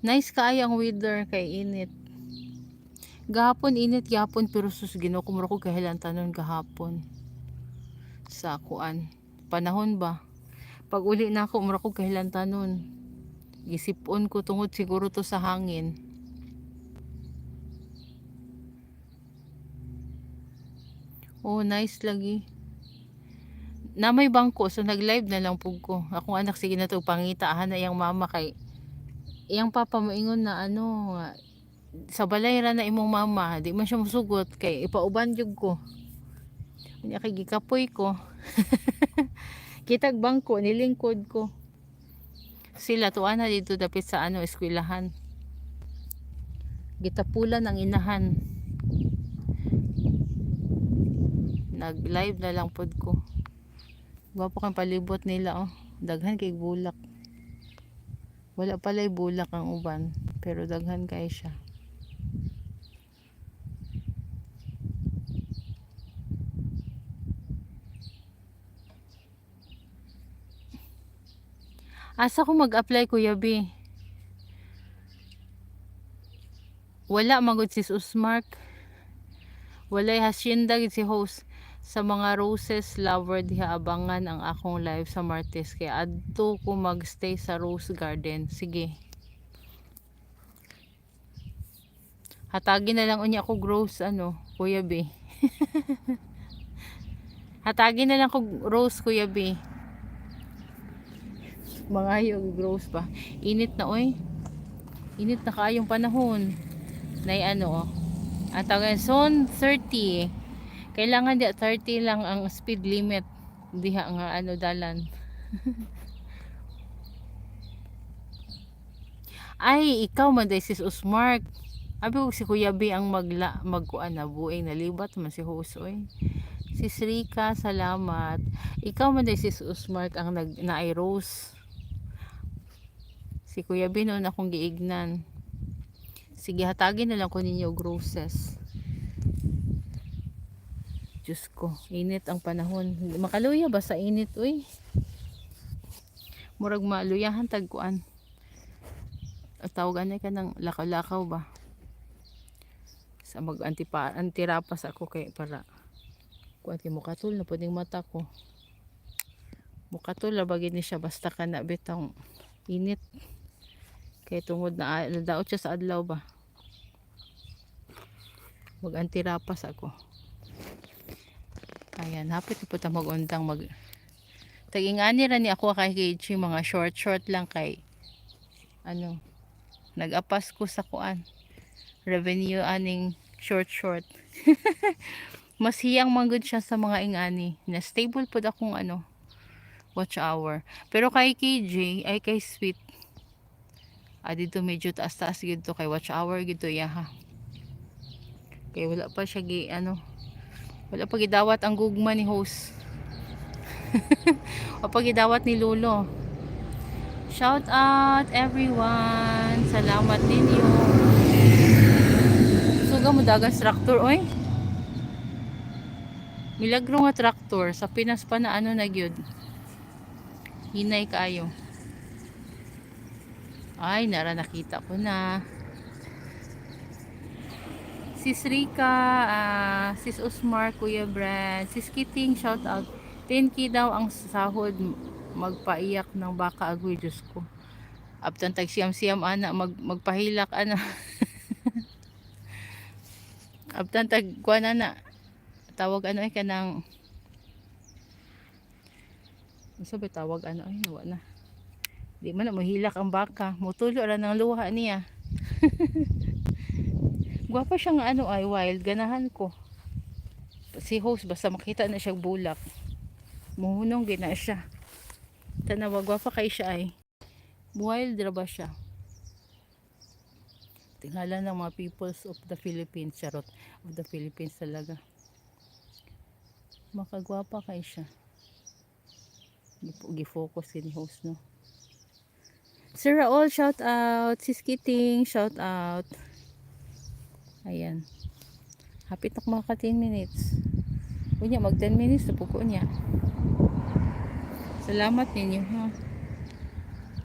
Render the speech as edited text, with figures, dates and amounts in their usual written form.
Nice kaayo ang weather kay init. Gahapon init gahapon pero sus Ginoo ko mura ko kahilan tanon gahapon. Sa kuan. Panahon ba? Pag uli na ako mura ko kahilan tanon. Gisipon ko tungod siguro to sa hangin. Oh, nice lagi. Na may bangko so nag-live na lang pug ko. Akong anak sige na to pangita aha na iyang mama kay iyang papa moingon na ano sa balay ra na imong mama di man siya musugot kay ipauban jud ko. Unya kay gikapoy ko. Kitag bangko nilingkod ko. Sila tuwa na dito dapit sa ano eskwelahan. Gitapulan ang inahan. Nag-live na lang pod ko. Gwapo kang palibot nila oh. Daghan kay bulak. Wala pala'y bulak ang uban, pero daghan kay siya. Asa ko mag-apply Kuya B? Wala magud si Usmark. Walay hasyenda gid si host. Sa mga roses lover diha abangan ang akong live sa Martes kay adto ko magstay sa Rose Garden. Sige. Hatagin na lang unya ako rose ano, Kuya B. Hatagin na lang ko rose Kuya B. Mangayo rose pa. Init na oy. Init na kaayong panahon. Nay ano oh. Ang tawag zone 30. Kailangan di 30 lang ang speed limit diha nga ano dalan. Ay ikaw man day sis Usmark. Abi ko si Kuya B ang magkuan na buing nalibat man si Husoy. Sis Rika salamat. Ikaw man day sis Usmark ang naay rose. Si Kuya B noon akong giignan. Sige hatagin na lang ko ninyo og roses. Diyos ko, init ang panahon. Makaluya ba sa init, uy? Murag maluyahan tagkuan. Tawagan na ka ng lakaw-lakaw ba? Sa mag-antirapas ako kay para kuan kay mukatul na puding mata ko. Mukatul la bagid ni siya basta ka na bitang init. Kay tungod na nadaot siya sa adlaw ba? Mag-antirapas ako. Ayan, hapit po ta mag-undang tagingani ra ni ako kay KG mga short lang kay ano nag-apas ko sa kuan revenue aning short mas hiyang manggod siya sa mga ingani na stable pod akong ano watch hour pero kay KJ ay kay sweet dito medyo taas gito kay watch hour gito yaha kay wala pa siya wala pa gidawat ang gugma ni host o pag gidawat ni Lolo. Shout out everyone. Salamat ninyo. Suga mo dagas traktor oy. Milagro nga traktor sa Pinas pa na ano na gyud. Hinay kaayo. Ay nara nakita ko na. Sis Rika, Sis Usmar, Kuya Brad, Sis Kiting, shout out. 10k daw ang sahod magpaiyak ng baka agoy Diyos ko. Aptan tag siyam ana magpahilak ana. Aptan tag kuan ana. Tawag ano ay kanang sabi tawag ano ay wala na. Di man na mahilak ang baka. Mutulo ra ng luha niya. Gwapa siya nga ano ay wild ganahan ko. Si host basta makita na siya bulak. Muhunong gina siya. Tanawa gwapa kay siya ay. Wild ra ba siya? Tingala ng mga peoples of the Philippines, charot of the Philippines talaga. Makagwapa kay siya. Gifocus ni host no. Sir Raul, shout out. Sis Kiting, shout out. Ayan. Hapit na mga 10 minutes. Kunya mag 10 minutes na po ko niya. Salamat ninyo ha.